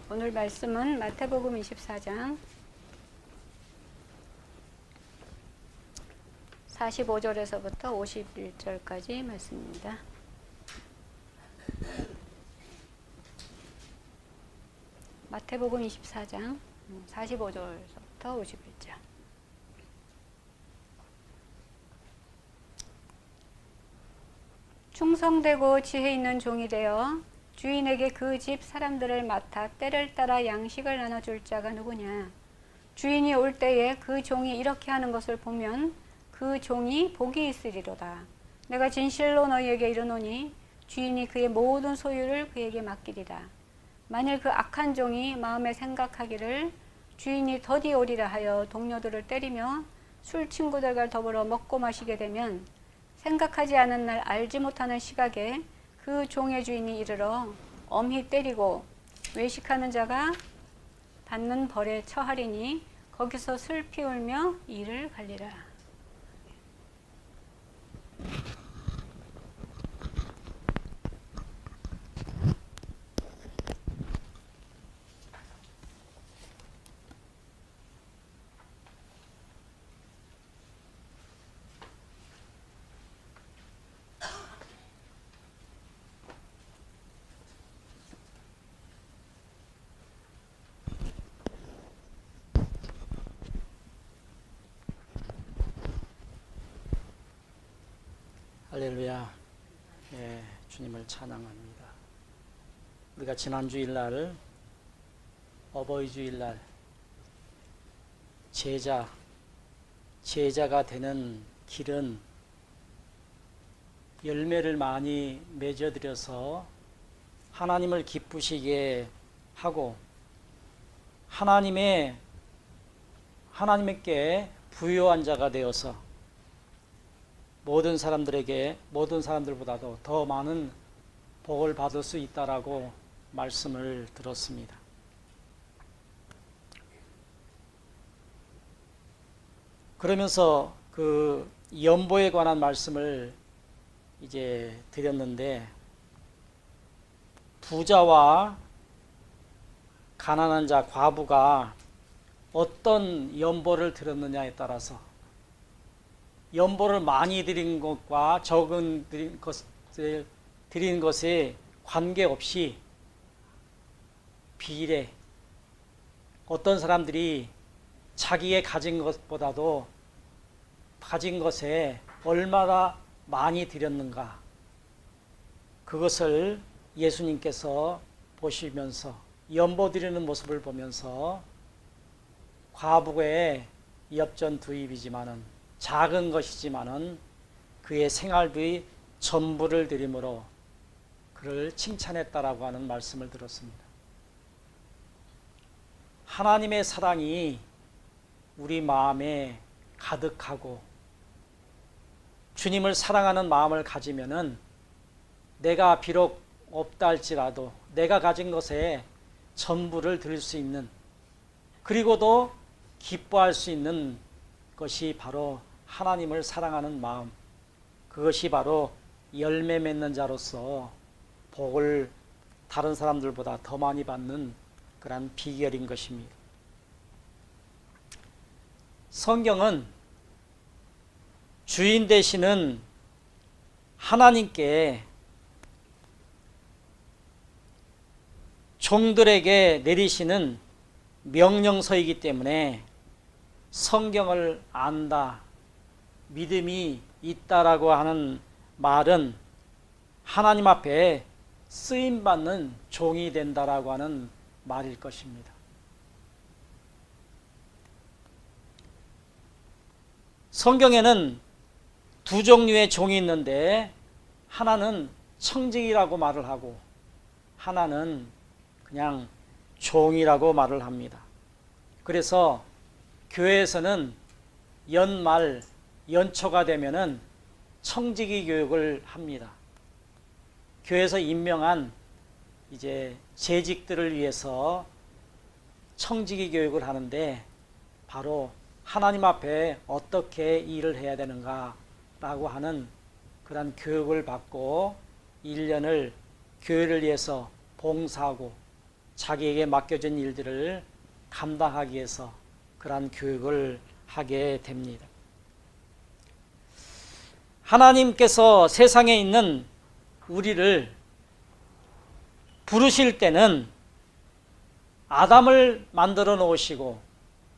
오늘 말씀은 마태복음 24장 45절에서부터 51절까지 말씀입니다. 마태복음 24장 45절에서부터 51절. 충성되고 지혜 있는 종이 되어 주인에게 그 집 사람들을 맡아 때를 따라 양식을 나눠줄 자가 누구냐? 주인이 올 때에 그 종이 이렇게 하는 것을 보면 그 종이 복이 있으리로다. 내가 진실로 너희에게 이르노니 주인이 그의 모든 소유를 그에게 맡기리라. 만일 그 악한 종이 마음에 생각하기를 주인이 더디 오리라 하여 동료들을 때리며 술 친구들과 더불어 먹고 마시게 되면 생각하지 않은 날 알지 못하는 시각에 그 종의 주인이 이르러 엄히 때리고 외식하는 자가 받는 벌에 처하리니 거기서 슬피 울며 이를 갈리라. 할렐루야. 예, 주님을 찬양합니다. 우리가 지난 주일날 어버이 주일날 제자가 되는 길은 열매를 많이 맺어들여서 하나님을 기쁘시게 하고 하나님께 부요한 자가 되어서 모든 사람들보다도 더 많은 복을 받을 수 있다라고 말씀을 들었습니다. 그러면서 그 연보에 관한 말씀을 이제 드렸는데, 부자와 가난한 자, 과부가 어떤 연보를 드렸느냐에 따라서 연보를 많이 드린 것과 적은 드린 것에 관계없이 비례, 어떤 사람들이 자기의 가진 것보다도 가진 것에 얼마나 많이 드렸는가, 그것을 예수님께서 보시면서 연보 드리는 모습을 보면서 과부의 엽전두입이지만은 작은 것이지만은 그의 생활비의 전부를 드림으로 그를 칭찬했다라고 하는 말씀을 들었습니다. 하나님의 사랑이 우리 마음에 가득하고 주님을 사랑하는 마음을 가지면은 내가 비록 없다 할지라도 내가 가진 것에 전부를 드릴 수 있는, 그리고도 기뻐할 수 있는 것이 바로 하나님을 사랑하는 마음, 그것이 바로 열매 맺는 자로서 복을 다른 사람들보다 더 많이 받는 그런 비결인 것입니다. 성경은 주인 되시는 하나님께 종들에게 내리시는 명령서이기 때문에 성경을 안다, 믿음이 있다라고 하는 말은 하나님 앞에 쓰임받는 종이 된다라고 하는 말일 것입니다. 성경에는 두 종류의 종이 있는데, 하나는 청직이라고 말을 하고 하나는 그냥 종이라고 말을 합니다. 그래서 교회에서는 연말, 연초가 되면은 청지기 교육을 합니다. 교회에서 임명한 이제 재직들을 위해서 청지기 교육을 하는데, 바로 하나님 앞에 어떻게 일을 해야 되는가라고 하는 그런 교육을 받고 1년을 교회를 위해서 봉사하고 자기에게 맡겨진 일들을 감당하기 위해서 그러한 교육을 하게 됩니다. 하나님께서 세상에 있는 우리를 부르실 때는 아담을 만들어 놓으시고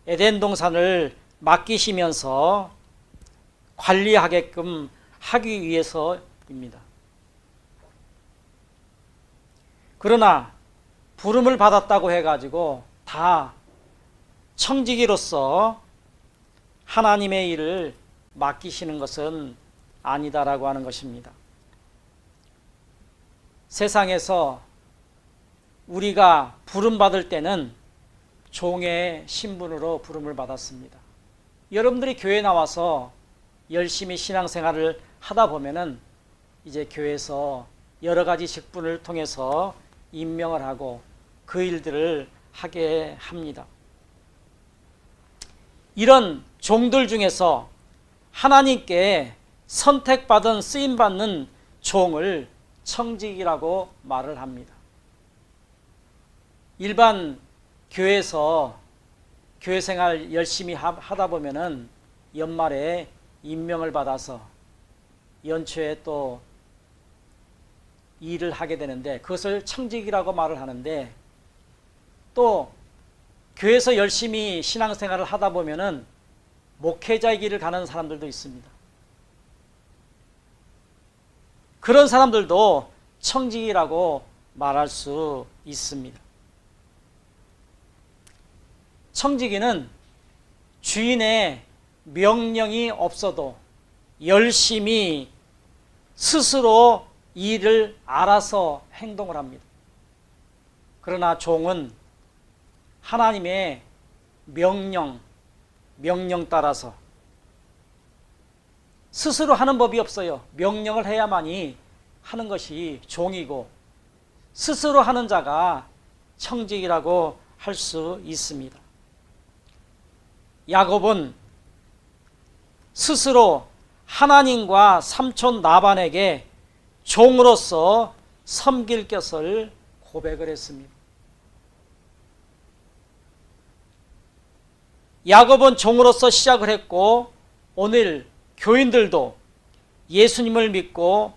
에덴 동산을 맡기시면서 관리하게끔 하기 위해서입니다. 그러나 부름을 받았다고 해가지고 다 청지기로서 하나님의 일을 맡기시는 것은 아니다라고 하는 것입니다. 세상에서 우리가 부름받을 때는 종의 신분으로 부름을 받았습니다. 여러분들이 교회에 나와서 열심히 신앙생활을 하다 보면은 이제 교회에서 여러 가지 직분을 통해서 임명을 하고 그 일들을 하게 합니다. 이런 종들 중에서 하나님께 선택받은 쓰임받는 종을 청직이라고 말을 합니다. 일반 교회에서 교회생활 열심히 하다 보면은 연말에 임명을 받아서 연초에 또 일을 하게 되는데 그것을 청직이라고 말을 하는데, 또 교회에서 열심히 신앙생활을 하다 보면은 목회자의 길을 가는 사람들도 있습니다. 그런 사람들도 청직이라고 말할 수 있습니다. 청지기는 주인의 명령이 없어도 열심히 스스로 일을 알아서 행동을 합니다. 그러나 종은 하나님의 명령 따라서 스스로 하는 법이 없어요. 명령을 해야만이 하는 것이 종이고, 스스로 하는 자가 청직이라고 할 수 있습니다. 야곱은 스스로 하나님과 삼촌 라반에게 종으로서 섬길 것을 고백을 했습니다. 야곱은 종으로서 시작을 했고, 오늘 교인들도 예수님을 믿고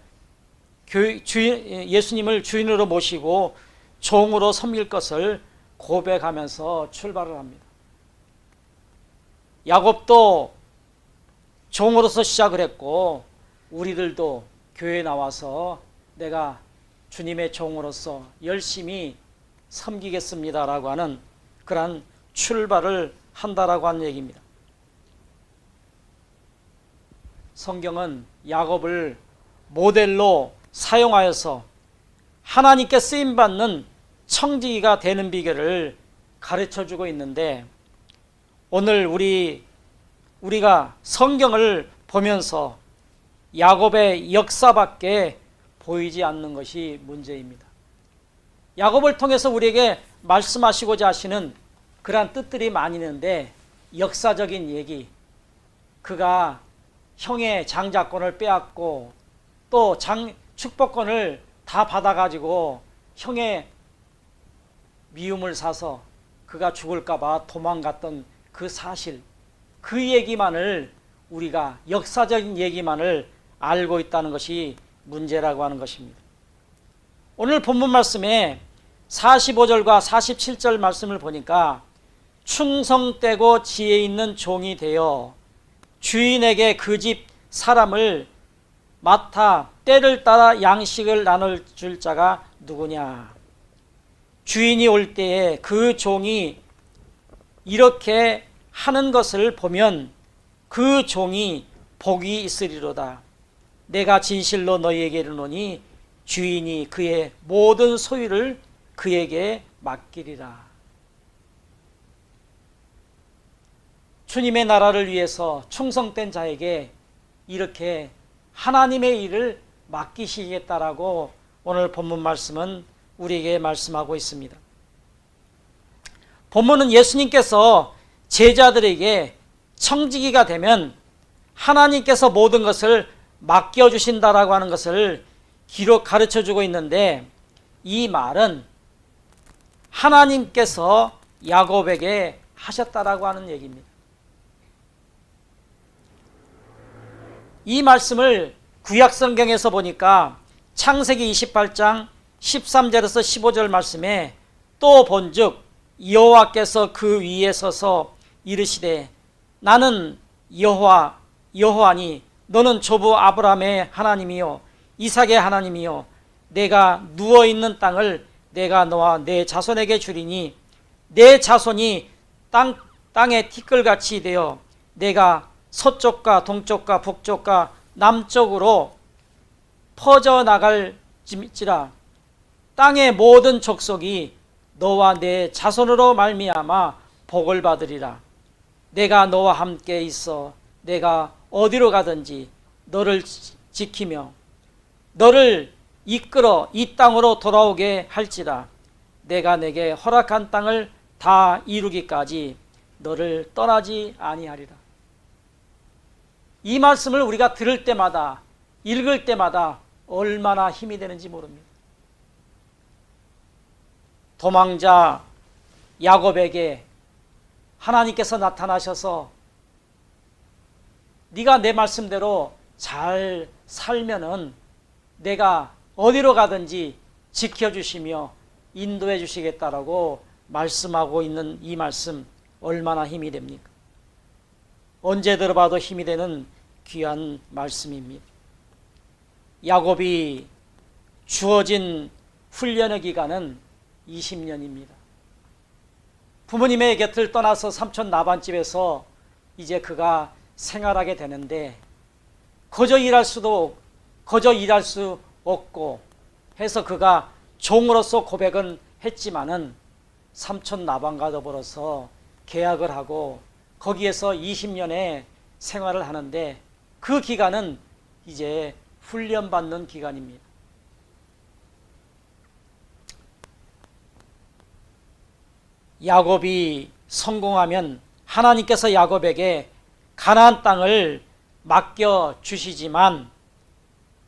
예수님을 주인으로 모시고 종으로 섬길 것을 고백하면서 출발을 합니다. 야곱도 종으로서 시작을 했고, 우리들도 교회에 나와서 내가 주님의 종으로서 열심히 섬기겠습니다라고 하는 그러한 출발을 한다라고 하는 얘기입니다. 성경은 야곱을 모델로 사용하여서 하나님께 쓰임받는 청지기가 되는 비결을 가르쳐주고 있는데, 오늘 우리가 성경을 보면서 야곱의 역사밖에 보이지 않는 것이 문제입니다. 야곱을 통해서 우리에게 말씀하시고자 하시는 그러한 뜻들이 많이 있는데, 역사적인 얘기, 그가 형의 장자권을 빼앗고 또 축복권을 다 받아가지고 형의 미움을 사서 그가 죽을까 봐 도망갔던 그 사실, 그 얘기만을, 우리가 역사적인 얘기만을 알고 있다는 것이 문제라고 하는 것입니다. 오늘 본문 말씀에 45절과 47절 말씀을 보니까 충성되고 지혜 있는 종이 되어 주인에게 그 집 사람을 맡아 때를 따라 양식을 나눌 줄 자가 누구냐. 주인이 올 때에 그 종이 이렇게 하는 것을 보면 그 종이 복이 있으리로다. 내가 진실로 너희에게 이르노니 주인이 그의 모든 소유를 그에게 맡기리라. 주님의 나라를 위해서 충성된 자에게 이렇게 하나님의 일을 맡기시겠다라고 오늘 본문 말씀은 우리에게 말씀하고 있습니다. 본문은 예수님께서 제자들에게 청지기가 되면 하나님께서 모든 것을 맡겨주신다라고 하는 것을 가르쳐주고 있는데, 이 말은 하나님께서 야곱에게 하셨다라고 하는 얘기입니다. 이 말씀을 구약성경에서 보니까 창세기 28장 13절에서 15절 말씀에 또 본즉 여호와께서 그 위에 서서 이르시되 나는 여호와니 너는 조부 아브라함의 하나님이요 이삭의 하나님이요 내가 누워있는 땅을 내가 너와 내 자손에게 주리니 내 자손이 땅의 티끌같이 되어 내가 서쪽과 동쪽과 북쪽과 남쪽으로 퍼져나갈지라 땅의 모든 족속이 너와 내 자손으로 말미암아 복을 받으리라. 내가 너와 함께 있어 내가 어디로 가든지 너를 지키며 너를 이끌어 이 땅으로 돌아오게 할지라. 내가 내게 허락한 땅을 다 이루기까지 너를 떠나지 아니하리라. 이 말씀을 우리가 들을 때마다 읽을 때마다 얼마나 힘이 되는지 모릅니다. 도망자 야곱에게 하나님께서 나타나셔서 네가 내 말씀대로 잘 살면은 내가 어디로 가든지 지켜주시며 인도해 주시겠다라고 말씀하고 있는 이 말씀 얼마나 힘이 됩니까? 언제 들어봐도 힘이 되는 귀한 말씀입니다. 야곱이 주어진 훈련의 기간은 20년입니다. 부모님의 곁을 떠나서 삼촌 나반집에서 이제 그가 생활하게 되는데 거저 일할 수 없고 해서 그가 종으로서 고백은 했지만은 삼촌 나반과 더불어서 계약을 하고 거기에서 20년의 생활을 하는데 그 기간은 이제 훈련받는 기간입니다. 야곱이 성공하면 하나님께서 야곱에게 가나안 땅을 맡겨 주시지만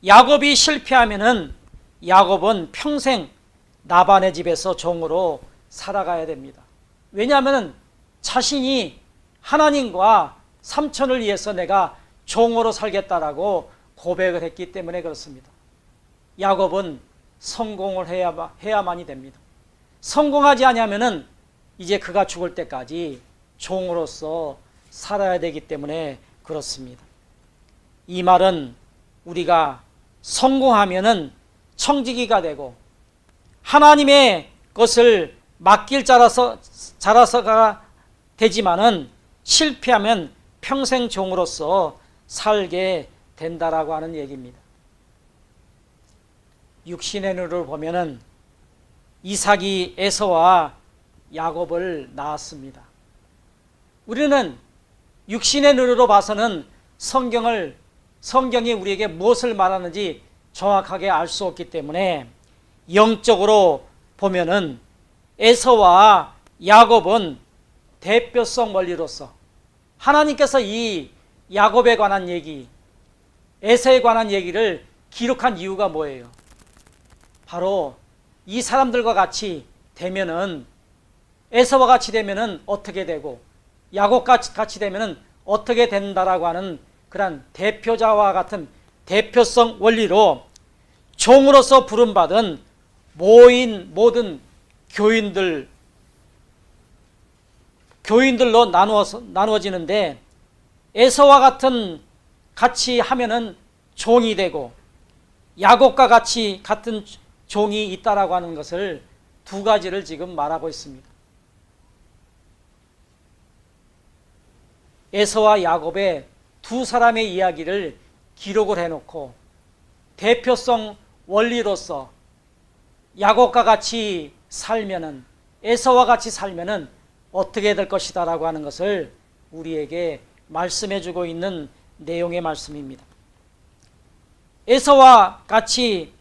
야곱이 실패하면은 야곱은 평생 라반의 집에서 종으로 살아가야 됩니다. 왜냐하면 자신이 하나님과 삼촌을 위해서 내가 종으로 살겠다라고 고백을 했기 때문에 그렇습니다. 야곱은 성공을 해야만이 됩니다. 성공하지 않으면은 이제 그가 죽을 때까지 종으로서 살아야 되기 때문에 그렇습니다. 이 말은 우리가 성공하면은 청지기가 되고 하나님의 것을 맡길 자라서가 되지만은 실패하면 평생 종으로서 살게 된다라고 하는 얘기입니다. 육신의 눈으로 보면은 이삭이 에서와 야곱을 낳았습니다. 우리는 육신의 눈으로 봐서는 성경이 우리에게 무엇을 말하는지 정확하게 알 수 없기 때문에 영적으로 보면은 에서와 야곱은 대표성 원리로서 하나님께서 이 야곱에 관한 얘기, 에서에 관한 얘기를 기록한 이유가 뭐예요? 바로 이 사람들과 같이 되면은 에서와 같이 되면은 어떻게 되고 야곱과 같이 되면은 어떻게 된다라고 하는 그런 대표자와 같은 대표성 원리로 종으로서 부름받은 모든 교인들로 나누어지는데 에서와 같이 하면은 종이 되고 야곱과 같은 종이 있다라고 하는 것을 두 가지를 지금 말하고 있습니다. 에서와 야곱의 두 사람의 이야기를 기록을 해놓고 대표성 원리로서 야곱과 같이 살면은 에서와 같이 살면은 어떻게 될 것이다라고 하는 것을 우리에게 말씀해주고 있는 내용의 말씀입니다. 에서와 같이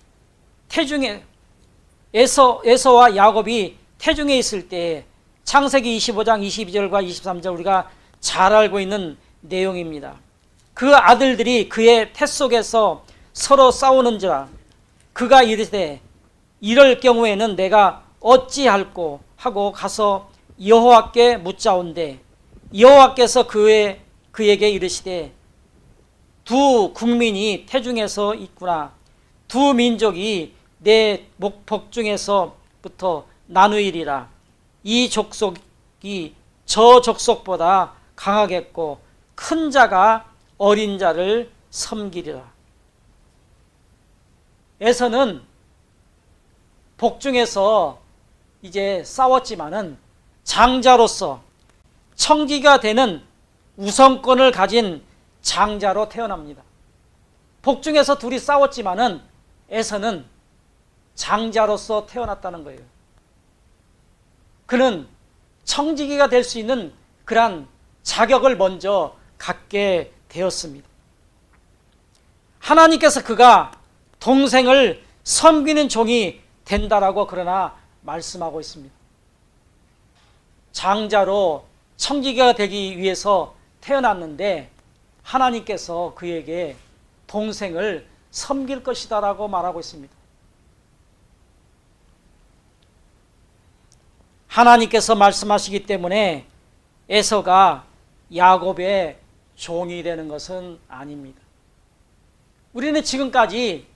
에서와 야곱이 태중에 있을 때 창세기 25장 22절과 23절 우리가 잘 알고 있는 내용입니다. 그 아들들이 그의 태 속에서 서로 싸우는지라 그가 이르되 이럴 경우에는 내가 어찌할꼬 하고 가서 여호와께 묻자온대 여호와께서 그에게 이르시되 두 국민이 태중에서 있구나. 두 민족이 내 복중에서부터 나누이리라. 이 족속이 저 족속보다 강하겠고 큰 자가 어린 자를 섬기리라. 에서는 복중에서 이제 싸웠지만은 장자로서 청지가 되는 우선권을 가진 장자로 태어납니다. 복중에서 둘이 싸웠지만은 에서는 장자로서 태어났다는 거예요. 그는 청지기가 될 수 있는 그러한 자격을 먼저 갖게 되었습니다. 하나님께서 그가 동생을 섬기는 종이 된다라고 그러나 말씀하고 있습니다. 장자로 청지기가 되기 위해서 태어났는데 하나님께서 그에게 동생을 섬길 것이다라고 말하고 있습니다. 하나님께서 말씀하시기 때문에 에서가 야곱의 종이 되는 것은 아닙니다. 우리는 지금까지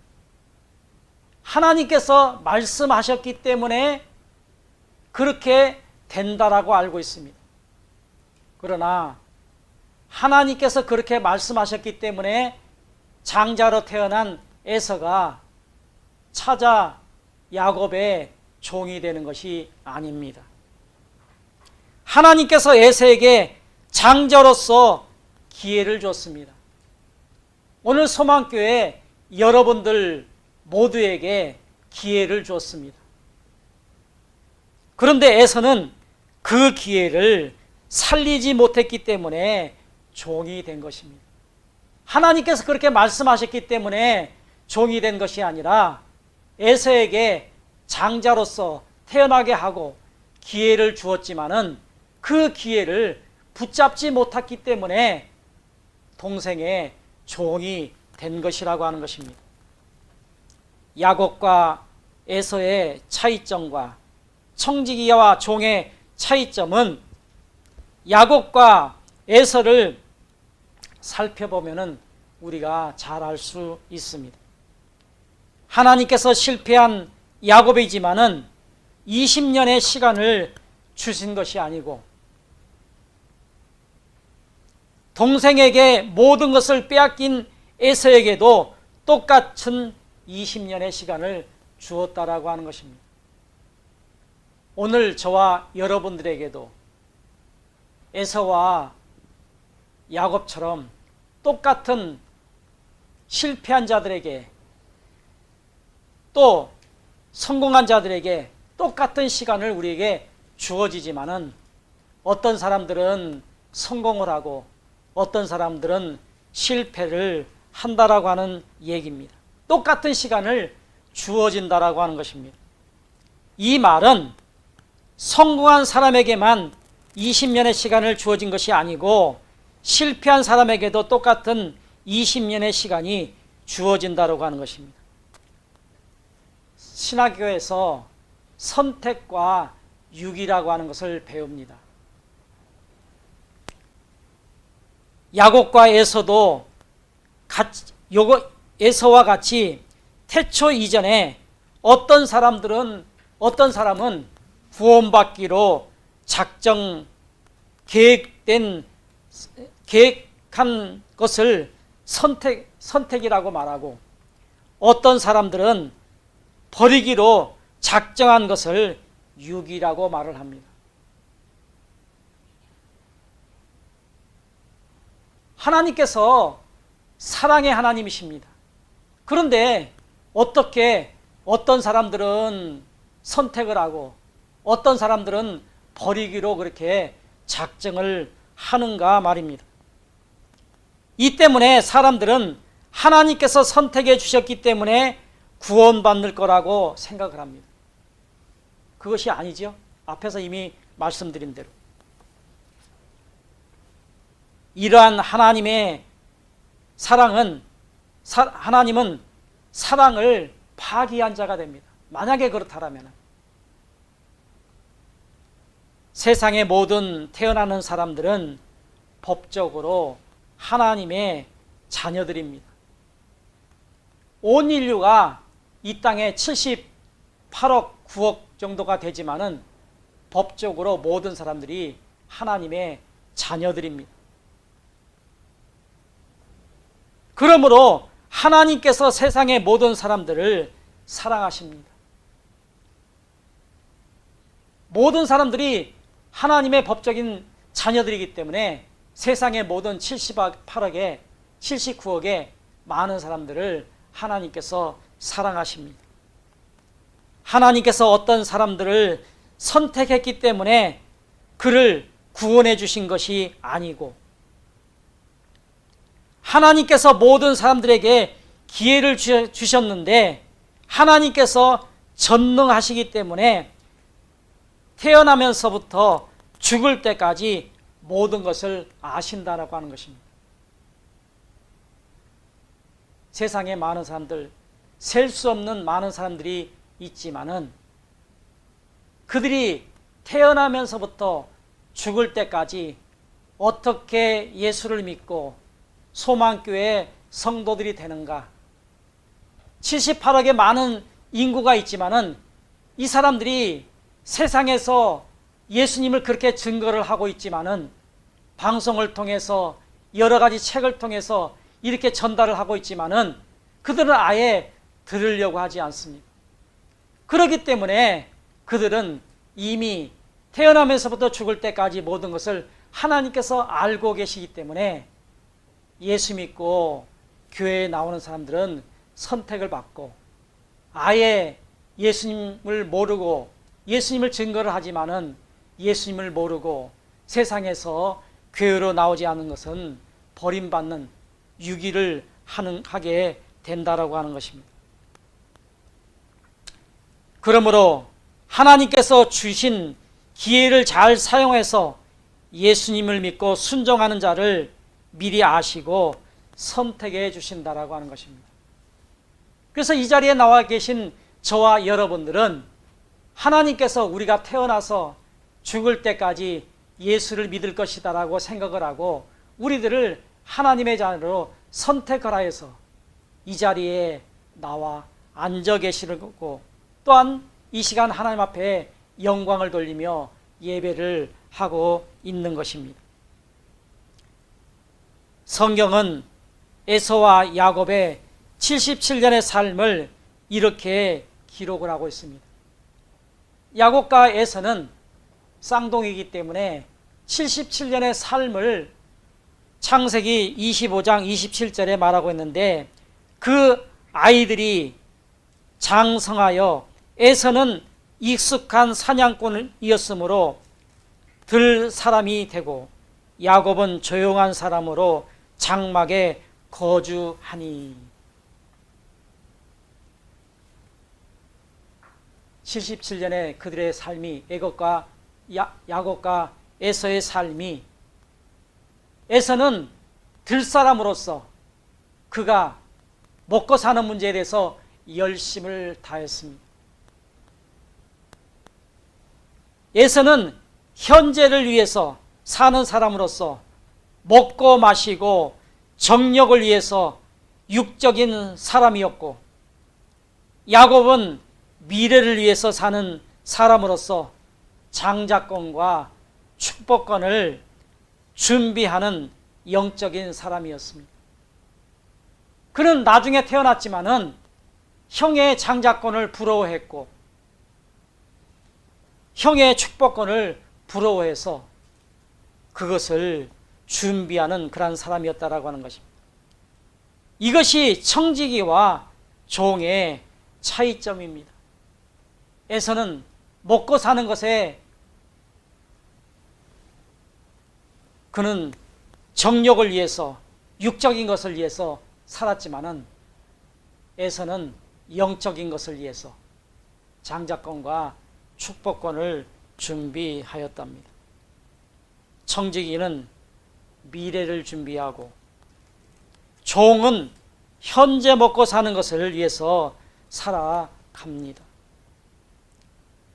하나님께서 말씀하셨기 때문에 그렇게 된다라고 알고 있습니다. 그러나 하나님께서 그렇게 말씀하셨기 때문에 장자로 태어난 에서가 찾아 야곱의 종이 되는 것이 아닙니다. 하나님께서 에서에게 장자로서 기회를 줬습니다. 오늘 소망교회 여러분들 모두에게 기회를 줬습니다. 그런데 에서는 그 기회를 살리지 못했기 때문에 종이 된 것입니다. 하나님께서 그렇게 말씀하셨기 때문에 종이 된 것이 아니라 에서에게 장자로서 태어나게 하고 기회를 주었지만은 그 기회를 붙잡지 못했기 때문에 동생의 종이 된 것이라고 하는 것입니다. 야곱과 에서의 차이점과 청지기와 종의 차이점은 야곱과 에서를 살펴보면은 우리가 잘 알 수 있습니다. 하나님께서 실패한 야곱이지만은 20년의 시간을 주신 것이 아니고 동생에게 모든 것을 빼앗긴 에서에게도 똑같은 20년의 시간을 주었다라고 하는 것입니다. 오늘 저와 여러분들에게도 에서와 야곱처럼 똑같은 실패한 자들에게 또 성공한 자들에게 똑같은 시간을 우리에게 주어지지만은 어떤 사람들은 성공을 하고 어떤 사람들은 실패를 한다라고 하는 얘기입니다. 똑같은 시간을 주어진다라고 하는 것입니다. 이 말은 성공한 사람에게만 20년의 시간을 주어진 것이 아니고 실패한 사람에게도 똑같은 20년의 시간이 주어진다라고 하는 것입니다. 신학교에서 선택과 유기라고 하는 것을 배웁니다. 야곱과 에서도 에서와 같이 태초 이전에 어떤 사람은 구원받기로 계획한 것을 선택이라고 말하고 어떤 사람들은 버리기로 작정한 것을 유기라고 말을 합니다. 하나님께서 사랑의 하나님이십니다. 그런데 어떻게 어떤 사람들은 선택을 하고 어떤 사람들은 버리기로 그렇게 작정을 하는가 말입니다. 이 때문에 사람들은 하나님께서 선택해 주셨기 때문에 구원받을 거라고 생각을 합니다. 그것이 아니죠. 앞에서 이미 말씀드린 대로 이러한 하나님의 사랑은 하나님은 사랑을 파기한 자가 됩니다. 만약에 그렇다면 세상의 모든 태어나는 사람들은 법적으로 하나님의 자녀들입니다. 온 인류가 이 땅에 78억 9억 정도가 되지만은 법적으로 모든 사람들이 하나님의 자녀들입니다. 그러므로 하나님께서 세상의 모든 사람들을 사랑하십니다. 모든 사람들이 하나님의 법적인 자녀들이기 때문에 세상의 모든 78억에 79억의 많은 사람들을 하나님께서 사랑하십니다. 하나님께서 어떤 사람들을 선택했기 때문에 그를 구원해 주신 것이 아니고, 하나님께서 모든 사람들에게 기회를 주셨는데 하나님께서 전능하시기 때문에 태어나면서부터 죽을 때까지 모든 것을 아신다라고 하는 것입니다. 세상에 많은 사람들, 셀 수 없는 많은 사람들이 있지만은 그들이 태어나면서부터 죽을 때까지 어떻게 예수를 믿고 소망교회 성도들이 되는가. 78억의 많은 인구가 있지만은 이 사람들이 세상에서 예수님을 그렇게 증거를 하고 있지만은 방송을 통해서 여러 가지 책을 통해서 이렇게 전달을 하고 있지만은 그들은 아예 들으려고 하지 않습니다. 그렇기 때문에 그들은 이미 태어나면서부터 죽을 때까지 모든 것을 하나님께서 알고 계시기 때문에 예수 믿고 교회에 나오는 사람들은 선택을 받고, 아예 예수님을 모르고 예수님을 증거를 하지만은 예수님을 모르고 세상에서 교회로 나오지 않는 것은 버림받는 유기를 하게 된다라고 하는 것입니다. 그러므로 하나님께서 주신 기회를 잘 사용해서 예수님을 믿고 순종하는 자를 미리 아시고 선택해 주신다라고 하는 것입니다. 그래서 이 자리에 나와 계신 저와 여러분들은 하나님께서 우리가 태어나서 죽을 때까지 예수를 믿을 것이다라고 생각을 하고 우리들을 하나님의 자녀로 선택을 하여서 이 자리에 나와 앉아 계시고, 또한 이 시간 하나님 앞에 영광을 돌리며 예배를 하고 있는 것입니다. 성경은 에서와 야곱의 77년의 삶을 이렇게 기록을 하고 있습니다. 야곱과 에서는 쌍둥이이기 때문에 77년의 삶을 창세기 25장 27절에 말하고 있는데, 그 아이들이 장성하여 에서는 익숙한 사냥꾼이었으므로 들 사람이 되고 야곱은 조용한 사람으로 장막에 거주하니. 77년의 그들의 삶이, 야곱과 에서의 삶이, 에서는 들사람으로서 그가 먹고 사는 문제에 대해서 열심을 다했습니다. 에서는 현재를 위해서 사는 사람으로서 먹고 마시고 정력을 위해서 육적인 사람이었고, 야곱은 미래를 위해서 사는 사람으로서 장자권과 축복권을 준비하는 영적인 사람이었습니다. 그는 나중에 태어났지만은 형의 장자권을 부러워했고 형의 축복권을 부러워해서 그것을 준비하는 그런 사람이었다라고 하는 것입니다. 이것이 청지기와 종의 차이점입니다. 에서는 먹고 사는 것에 그는 정력을 위해서 육적인 것을 위해서 살았지만은 에서는 영적인 것을 위해서 장자권과 축복권을 준비하였답니다. 청지기는 미래를 준비하고 종은 현재 먹고 사는 것을 위해서 살아갑니다.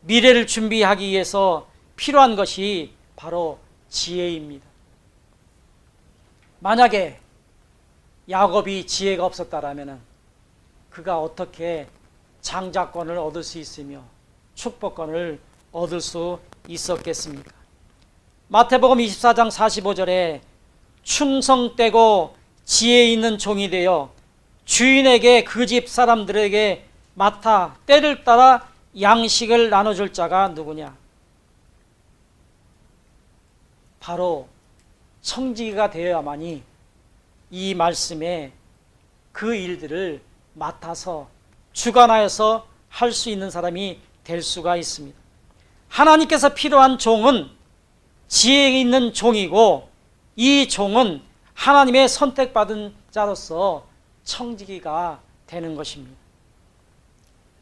미래를 준비하기 위해서 필요한 것이 바로 지혜입니다. 만약에 야곱이 지혜가 없었다라면 그가 어떻게 장자권을 얻을 수 있으며 축복권을 얻을 수 있었겠습니까? 마태복음 24장 45절에 충성되고 지혜 있는 종이 되어 주인에게 그 집 사람들에게 맡아 때를 따라 양식을 나눠줄 자가 누구냐? 바로 청지기가 되어야만이 이 말씀에 그 일들을 맡아서 주관하여서 할 수 있는 사람이 될 수가 있습니다. 하나님께서 필요한 종은 지혜 있는 종이고 이 종은 하나님의 선택받은 자로서 청지기가 되는 것입니다.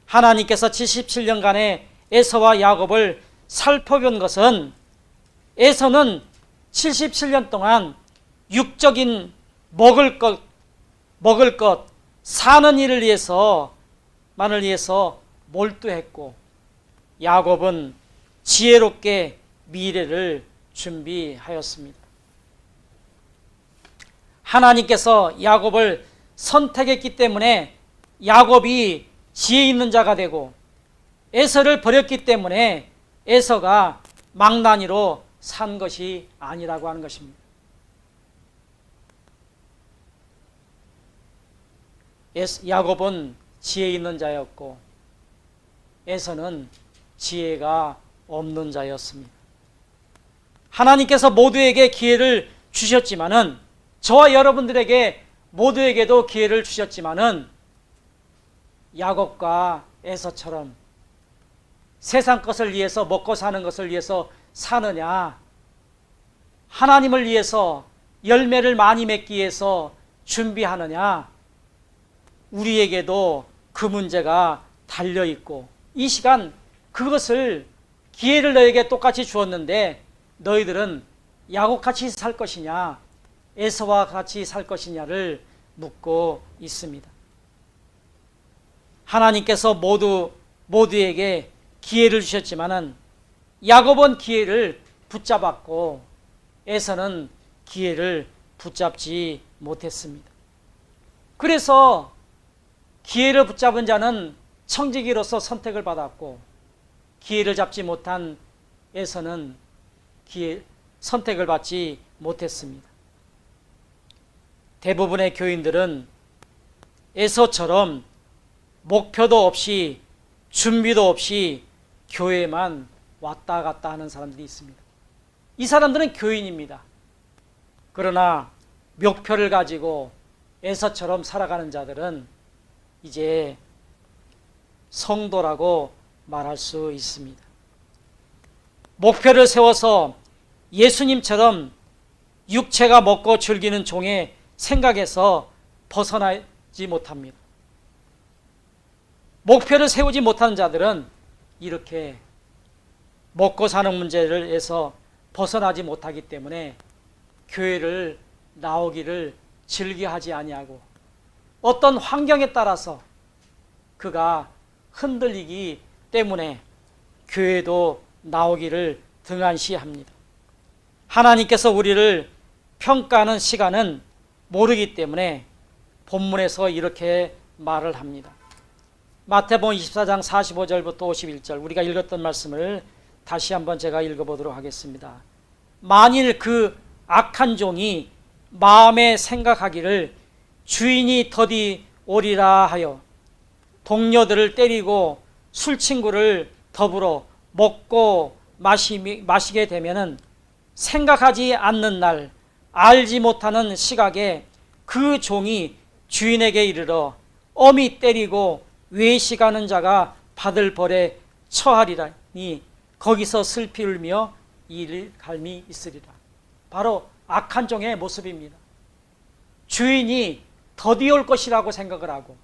하나님께서 77년간의 에서와 야곱을 살펴본 것은 에서는 77년 동안 육적인 먹을 것, 사는 일을 위해서만을 위해서 몰두했고 야곱은 지혜롭게 미래를 준비하였습니다. 하나님께서 야곱을 선택했기 때문에 야곱이 지혜 있는 자가 되고 에서를 버렸기 때문에 에서가 망나니로 산 것이 아니라고 하는 것입니다. 야곱은 지혜 있는 자였고 에서는 지혜가 없는 자였습니다. 하나님께서 모두에게 기회를 주셨지만은 저와 여러분들에게 모두에게도 기회를 주셨지만은 야곱과 에서처럼 세상 것을 위해서 먹고 사는 것을 위해서 사느냐, 하나님을 위해서 열매를 많이 맺기 위해서 준비하느냐, 우리에게도 그 문제가 달려있고 이 시간 그것을 기회를 너에게 똑같이 주었는데 너희들은 야곱같이 살 것이냐 에서와 같이 살 것이냐를 묻고 있습니다. 하나님께서 모두에게 기회를 주셨지만은 야곱은 기회를 붙잡았고 에서는 기회를 붙잡지 못했습니다. 그래서 기회를 붙잡은 자는 청지기로서 선택을 받았고 기회를 잡지 못한 에서는 선택을 받지 못했습니다. 대부분의 교인들은 에서처럼 목표도 없이 준비도 없이 교회만 왔다 갔다 하는 사람들이 있습니다. 이 사람들은 교인입니다. 그러나 목표를 가지고 에서처럼 살아가는 자들은 이제 성도라고 말할 수 있습니다. 목표를 세워서 예수님처럼 육체가 먹고 즐기는 종의 생각에서 벗어나지 못합니다. 목표를 세우지 못하는 자들은 이렇게 먹고 사는 문제에서 벗어나지 못하기 때문에 교회를 나오기를 즐겨하지 아니하고 어떤 환경에 따라서 그가 흔들리기 때문에 교회도 나오기를 등한시합니다. 하나님께서 우리를 평가하는 시간은 모르기 때문에 본문에서 이렇게 말을 합니다. 마태복음 24장 45절부터 51절 우리가 읽었던 말씀을 다시 한번 제가 읽어보도록 하겠습니다. 만일 그 악한 종이 마음에 생각하기를 주인이 더디 오리라 하여 동료들을 때리고 술친구를 더불어 먹고 마시게 되면은 생각하지 않는 날 알지 못하는 시각에 그 종이 주인에게 이르러 엄히 때리고 외식하는 자가 받을 벌에 처하리라니 거기서 슬피 울며 이를 갈미 있으리라. 바로 악한 종의 모습입니다. 주인이 더디 올 것이라고 생각을 하고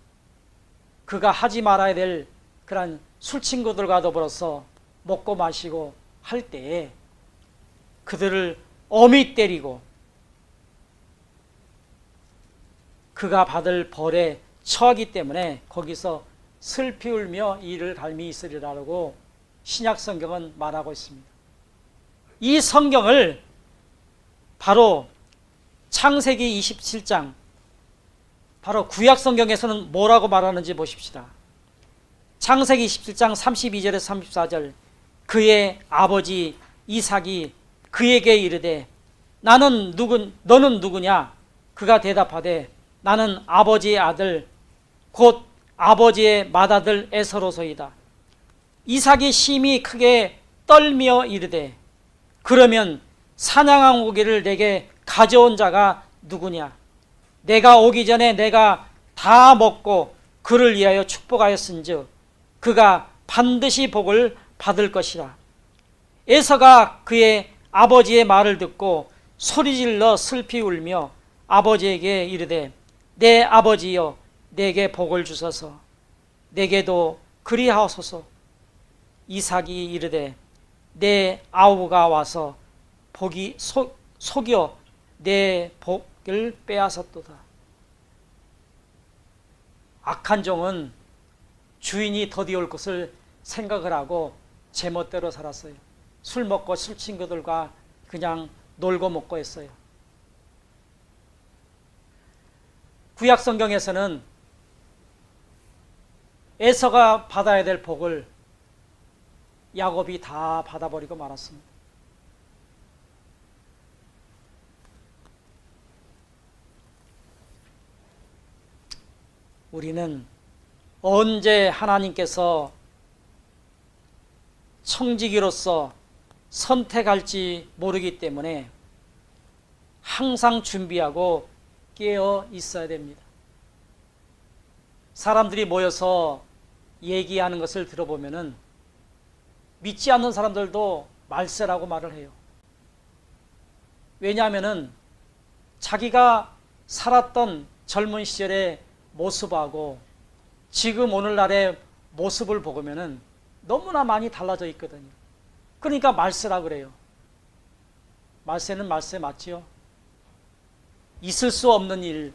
그가 하지 말아야 될 그런 술친구들과 더불어서 먹고 마시고 할 때에 그들을 엄히 때리고 그가 받을 벌에 처하기 때문에 거기서 슬피 울며 이를 갈미 있으리라고 신약 성경은 말하고 있습니다. 이 성경을 바로 창세기 27장, 바로 구약 성경에서는 뭐라고 말하는지 보십시다. 창세기 27장 32절에서 34절, 그의 아버지 이삭이 그에게 이르되 너는 누구냐? 그가 대답하되 나는 아버지의 아들 곧 아버지의 맏아들 에서로소이다. 이삭이 심히 크게 떨며 이르되 그러면 사냥한 고기를 내게 가져온 자가 누구냐? 내가 오기 전에 내가 다 먹고 그를 위하여 축복하였은즉 그가 반드시 복을 받을 것이라. 에서가 그의 아버지의 말을 듣고 소리질러 슬피 울며 아버지에게 이르되 내 아버지여 내게 복을 주소서. 내게도 그리하소서. 이삭이 이르되 내 아우가 와서 속여 내 복을 빼앗았도다. 악한 종은 주인이 더디올 것을 생각을 하고 제멋대로 살았어요. 술 먹고 술 친구들과 그냥 놀고 먹고 했어요. 구약 성경에서는 에서가 받아야 될 복을 야곱이 다 받아버리고 말았습니다. 우리는 언제 하나님께서 청지기로서 선택할지 모르기 때문에 항상 준비하고 깨어 있어야 됩니다. 사람들이 모여서 얘기하는 것을 들어보면은 믿지 않는 사람들도 말세라고 말을 해요. 왜냐하면은 자기가 살았던 젊은 시절의 모습하고 지금 오늘날의 모습을 보면은 너무나 많이 달라져 있거든요. 그러니까 말세라 그래요. 말세는 말세 맞지요? 있을 수 없는 일,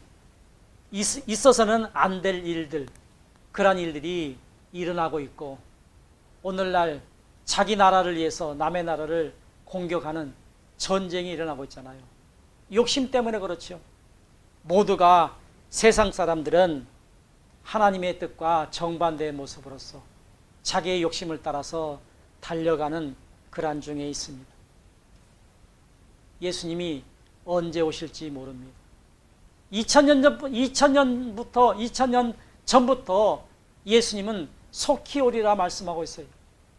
있어서는 안 될 일들, 그런 일들이 일어나고 있고 오늘날 자기 나라를 위해서 남의 나라를 공격하는 전쟁이 일어나고 있잖아요. 욕심 때문에 그렇죠. 모두가 세상 사람들은 하나님의 뜻과 정반대의 모습으로서 자기의 욕심을 따라서 달려가는 그런 중에 있습니다. 예수님이 언제 오실지 모릅니다. 2000년 전부터 예수님은 속히 오리라 말씀하고 있어요.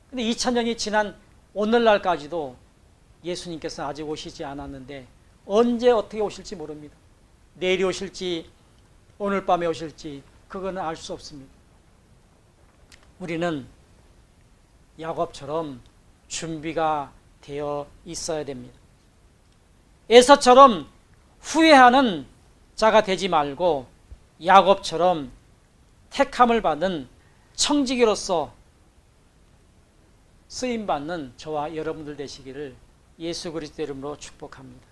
근데 2000년이 지난 오늘날까지도 예수님께서 아직 오시지 않았는데 언제 어떻게 오실지 모릅니다. 내일이 오실지 오늘 밤에 오실지 그거는 알 수 없습니다. 우리는 야곱처럼 준비가 되어 있어야 됩니다. 에서처럼 후회하는 자가 되지 말고 야곱처럼 택함을 받은 청지기로서 쓰임받는 저와 여러분들 되시기를 예수 그리스도 이름으로 축복합니다.